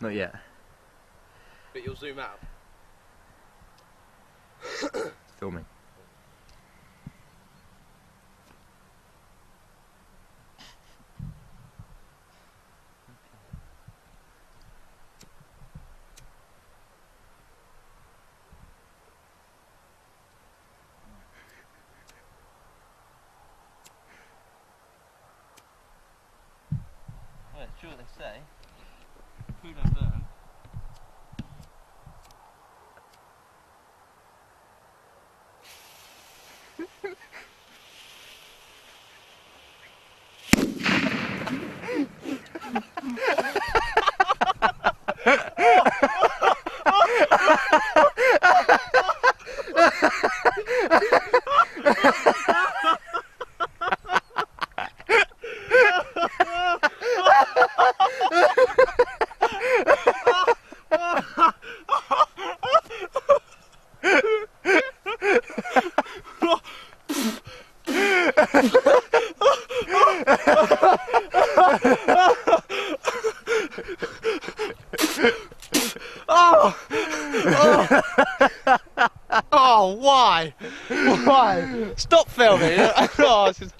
Not yet. But you'll zoom out. Filming. Well, it's true what they say. Who don't learn? Oh, why? Why? Stop filming! Oh, this is